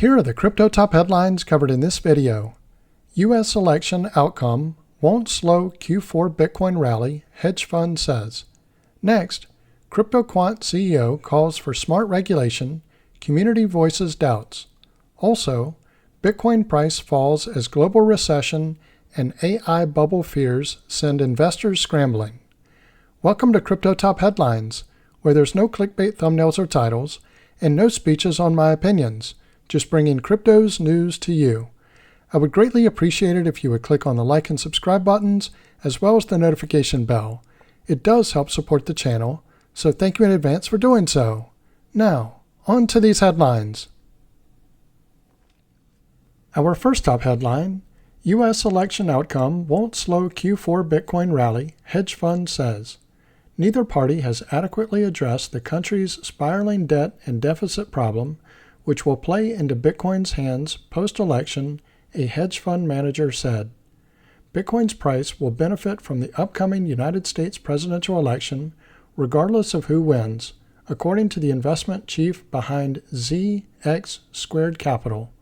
Here are the crypto top headlines covered in this video. U.S. election outcome won't slow Q4 Bitcoin rally, hedge fund says. Next, CryptoQuant CEO calls for smart regulation, community voices doubts. Also, Bitcoin price falls as global recession and AI bubble fears send investors scrambling. Welcome to Crypto Top Headlines, where there's no clickbait thumbnails or titles, and no speeches on my opinions, just bringing crypto's news to you. I would greatly appreciate it if you would click on the like and subscribe buttons, as well as the notification bell. It does help support the channel, so thank you in advance for doing so. Now, on to these headlines. Our first top headline, U.S. election outcome won't slow Q4 Bitcoin rally, hedge fund says. Neither party has adequately addressed the country's spiraling debt and deficit problem, which will play into Bitcoin's hands post-election, a hedge fund manager said. Bitcoin's price will benefit from the upcoming United States presidential election, regardless of who wins, according to the investment chief behind ZX Squared Capital.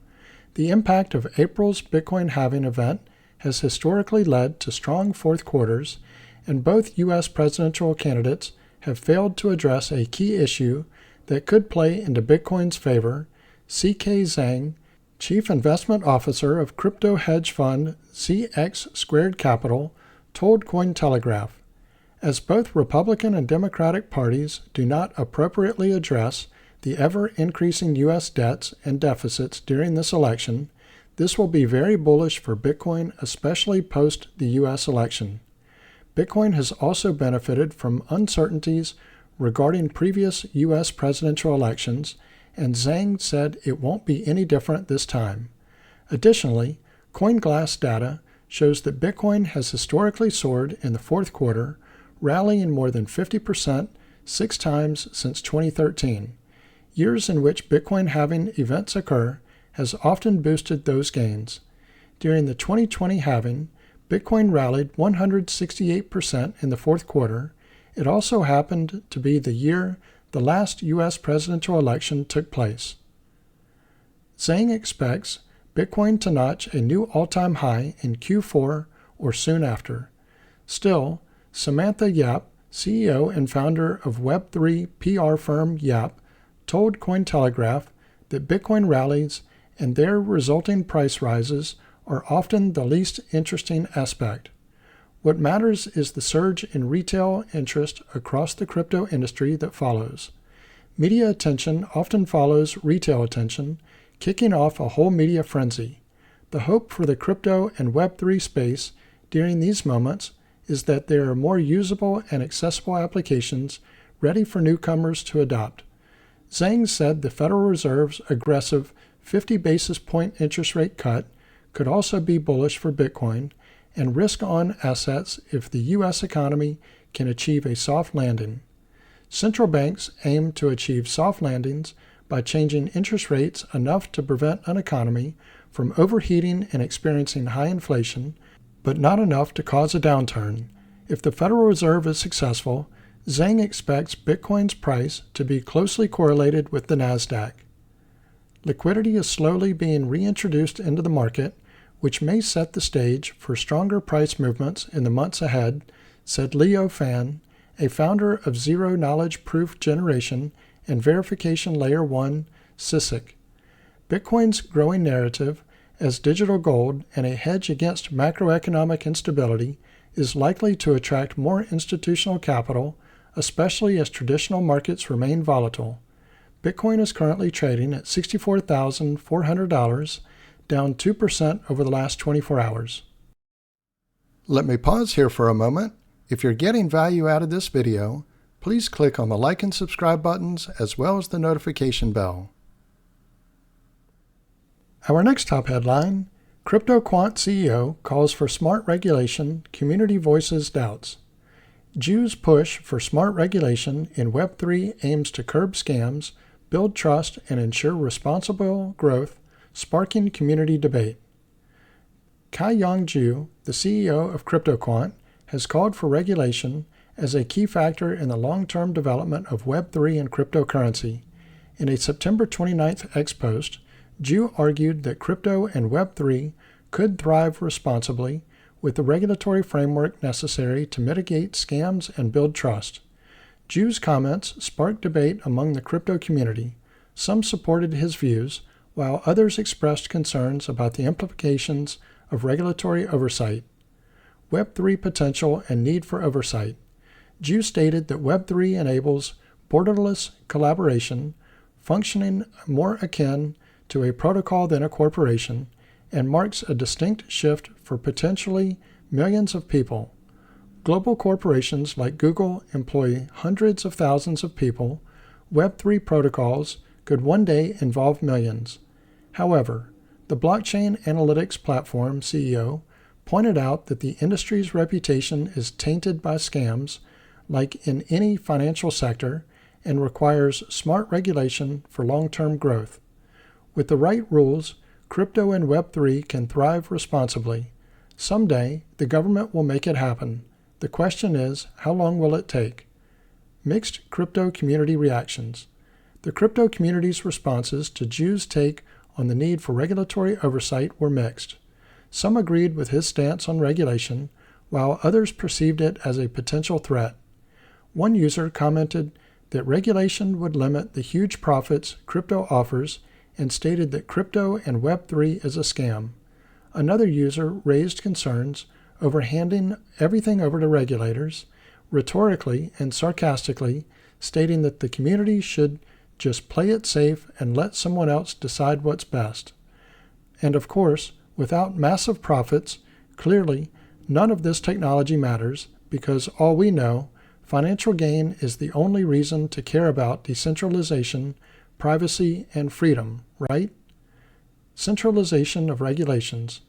The impact of April's Bitcoin halving event has historically led to strong fourth quarters, and both U.S. presidential candidates have failed to address a key issue that could play into Bitcoin's favor, C.K. Zhang, Chief Investment Officer of crypto hedge fund ZX Squared Capital, told Cointelegraph. As both Republican and Democratic parties do not appropriately address the ever-increasing U.S. debts and deficits during this election, this will be very bullish for Bitcoin, especially post the U.S. election. Bitcoin has also benefited from uncertainties regarding previous U.S. presidential elections, and Zhang said it won't be any different this time. Additionally, CoinGlass data shows that Bitcoin has historically soared in the fourth quarter, rallying more than 50% 6 times since 2013. Years in which Bitcoin halving events occur has often boosted those gains. During the 2020 halving, Bitcoin rallied 168% in the fourth quarter. It also happened to be the year the last U.S. presidential election took place. Zhang expects Bitcoin to notch a new all-time high in Q4 or soon after. Still, Samantha Yap, CEO and founder of Web3 PR firm Yap, told Cointelegraph that Bitcoin rallies and their resulting price rises are often the least interesting aspect. What matters is the surge in retail interest across the crypto industry that follows. Media attention often follows retail attention, kicking off a whole media frenzy. The hope for the crypto and Web3 space during these moments is that there are more usable and accessible applications ready for newcomers to adopt. Zhang said the Federal Reserve's aggressive 50 basis point interest rate cut could also be bullish for Bitcoin and risk-on assets if the U.S. economy can achieve a soft landing. Central banks aim to achieve soft landings by changing interest rates enough to prevent an economy from overheating and experiencing high inflation, but not enough to cause a downturn. If the Federal Reserve is successful, Zhang expects Bitcoin's price to be closely correlated with the Nasdaq. Liquidity is slowly being reintroduced into the market, which may set the stage for stronger price movements in the months ahead, said Leo Fan, a founder of zero-knowledge proof generation and verification layer 1, CeFi. Bitcoin's growing narrative as digital gold and a hedge against macroeconomic instability is likely to attract more institutional capital, especially as traditional markets remain volatile. Bitcoin is currently trading at $64,400, down 2% over the last 24 hours. Let me pause here for a moment. If you're getting value out of this video, please click on the like and subscribe buttons as well as the notification bell. Our next top headline, CryptoQuant CEO calls for smart regulation, community voices doubts. Jews push for smart regulation in Web3 aims to curb scams, build trust, and ensure responsible growth, sparking community debate. Kai-Yang Ju, the CEO of CryptoQuant, has called for regulation as a key factor in the long-term development of Web3 and cryptocurrency. In a September 29th X post, Jew argued that crypto and Web3 could thrive responsibly with the regulatory framework necessary to mitigate scams and build trust. Jew's comments sparked debate among the crypto community. Some supported his views, while others expressed concerns about the implications of regulatory oversight. Web3 potential and need for oversight. Jew stated that Web3 enables borderless collaboration, functioning more akin to a protocol than a corporation, and marks a distinct shift for potentially millions of people. Global corporations like Google employ hundreds of thousands of people. Web3 protocols could one day involve millions. However, the blockchain analytics platform CEO pointed out that the industry's reputation is tainted by scams, like in any financial sector, and requires smart regulation for long-term growth. With the right rules, crypto and Web3 can thrive responsibly. Someday, the government will make it happen. The question is, how long will it take? Mixed crypto community reactions. The crypto community's responses to Jew's take on the need for regulatory oversight were mixed. Some agreed with his stance on regulation, while others perceived it as a potential threat. One user commented that regulation would limit the huge profits crypto offers and stated that crypto and Web3 is a scam. Another user raised concerns over handing everything over to regulators, rhetorically and sarcastically stating that the community should just play it safe and let someone else decide what's best. And of course, without massive profits, clearly none of this technology matters because all we know, financial gain is the only reason to care about decentralization, privacy, and freedom, right? Centralization of regulations.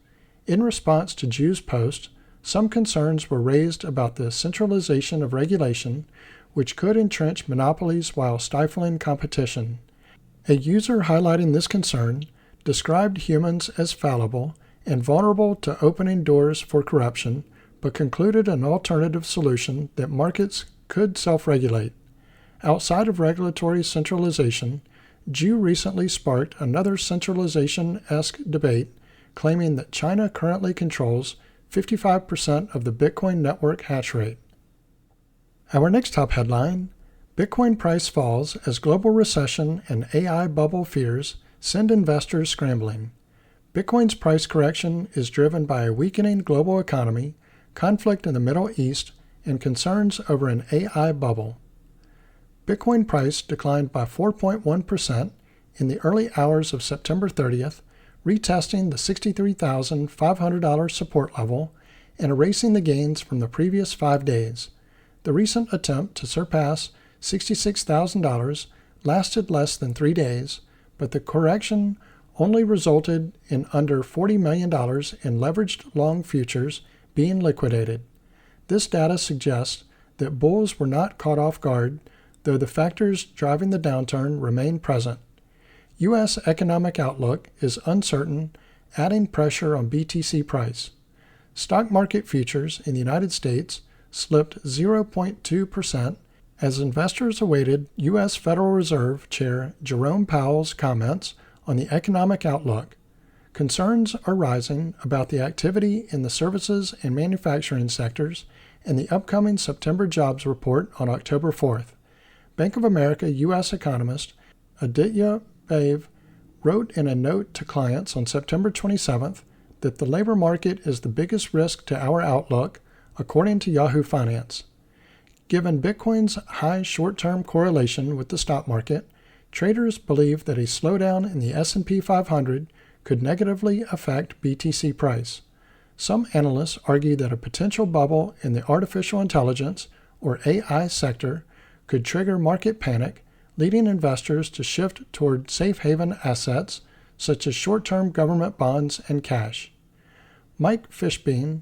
In response to Jew's post, some concerns were raised about the centralization of regulation, which could entrench monopolies while stifling competition. A user highlighting this concern described humans as fallible and vulnerable to opening doors for corruption, but concluded an alternative solution that markets could self-regulate. Outside of regulatory centralization, Jew recently sparked another centralization-esque debate, claiming that China currently controls 55% of the Bitcoin network hash rate. Our next top headline, Bitcoin price falls as global recession and AI bubble fears send investors scrambling. Bitcoin's price correction is driven by a weakening global economy, conflict in the Middle East, and concerns over an AI bubble. Bitcoin price declined by 4.1% in the early hours of September 30th, retesting the $63,500 support level and erasing the gains from the previous 5 days. The recent attempt to surpass $66,000 lasted less than 3 days, but the correction only resulted in under $40 million in leveraged long futures being liquidated. This data suggests that bulls were not caught off guard, though the factors driving the downturn remain present. U.S. economic outlook is uncertain, adding pressure on BTC price. Stock market futures in the United States slipped 0.2% as investors awaited U.S. Federal Reserve Chair Jerome Powell's comments on the economic outlook. Concerns are rising about the activity in the services and manufacturing sectors and the upcoming September jobs report on October 4th. Bank of America U.S. economist Aditya Bave wrote in a note to clients on September 27th that the labor market is the biggest risk to our outlook, according to Yahoo Finance. Given Bitcoin's high short-term correlation with the stock market, traders believe that a slowdown in the S&P 500 could negatively affect BTC price. Some analysts argue that a potential bubble in the artificial intelligence, or AI sector, could trigger market panic, leading investors to shift toward safe haven assets such as short-term government bonds and cash. Mike Fishbein,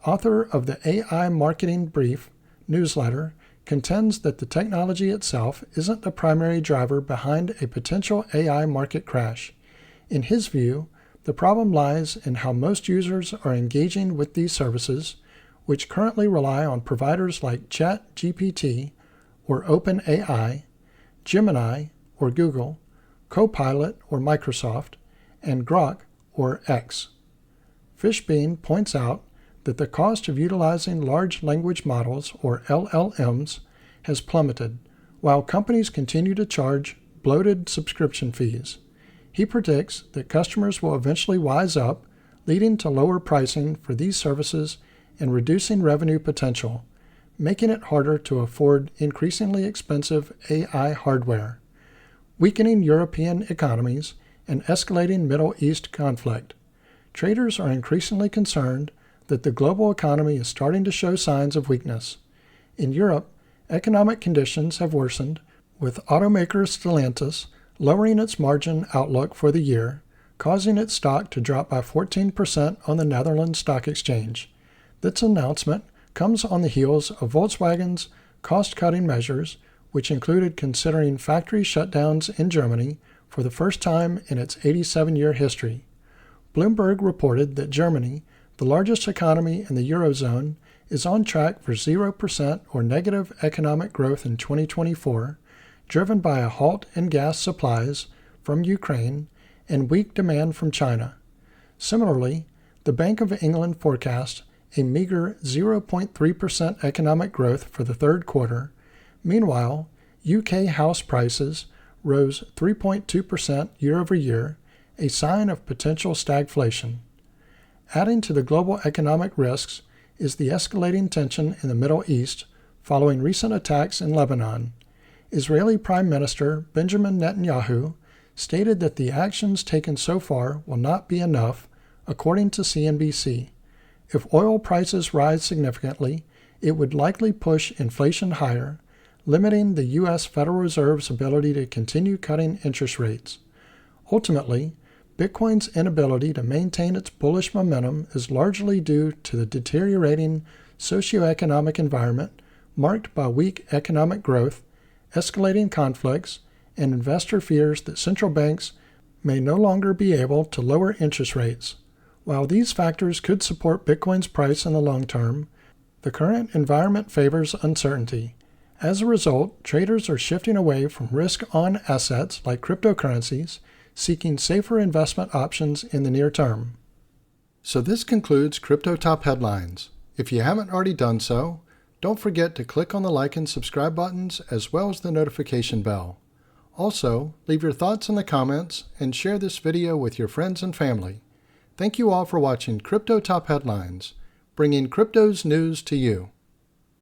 author of the AI Marketing Brief newsletter, contends that the technology itself isn't the primary driver behind a potential AI market crash. In his view, the problem lies in how most users are engaging with these services, which currently rely on providers like ChatGPT or OpenAI, Gemini or Google, Copilot or Microsoft, and Grok, or X. Fishbein points out that the cost of utilizing large language models, or LLMs, has plummeted, while companies continue to charge bloated subscription fees. He predicts that customers will eventually wise up, leading to lower pricing for these services and reducing revenue potential, making it harder to afford increasingly expensive AI hardware, weakening European economies, and escalating Middle East conflict. Traders are increasingly concerned that the global economy is starting to show signs of weakness. In Europe, economic conditions have worsened, with automaker Stellantis lowering its margin outlook for the year, causing its stock to drop by 14% on the Netherlands Stock Exchange. This announcement comes on the heels of Volkswagen's cost-cutting measures, which included considering factory shutdowns in Germany for the first time in its 87-year history. Bloomberg reported that Germany, the largest economy in the Eurozone, is on track for 0% or negative economic growth in 2024, driven by a halt in gas supplies from Ukraine and weak demand from China. Similarly, the Bank of England forecast a meager 0.3% economic growth for the third quarter. Meanwhile, UK house prices rose 3.2% year-over-year, a sign of potential stagflation. Adding to the global economic risks is the escalating tension in the Middle East following recent attacks in Lebanon. Israeli Prime Minister Benjamin Netanyahu stated that the actions taken so far will not be enough, according to CNBC. If oil prices rise significantly, it would likely push inflation higher, limiting the U.S. Federal Reserve's ability to continue cutting interest rates. Ultimately, Bitcoin's inability to maintain its bullish momentum is largely due to the deteriorating socioeconomic environment marked by weak economic growth, escalating conflicts, and investor fears that central banks may no longer be able to lower interest rates. While these factors could support Bitcoin's price in the long term, the current environment favors uncertainty. As a result, traders are shifting away from risk-on assets like cryptocurrencies, seeking safer investment options in the near term. So this concludes Crypto Top Headlines. If you haven't already done so, don't forget to click on the like and subscribe buttons as well as the notification bell. Also, leave your thoughts in the comments and share this video with your friends and family. Thank you all for watching Crypto Top Headlines, bringing crypto's news to you.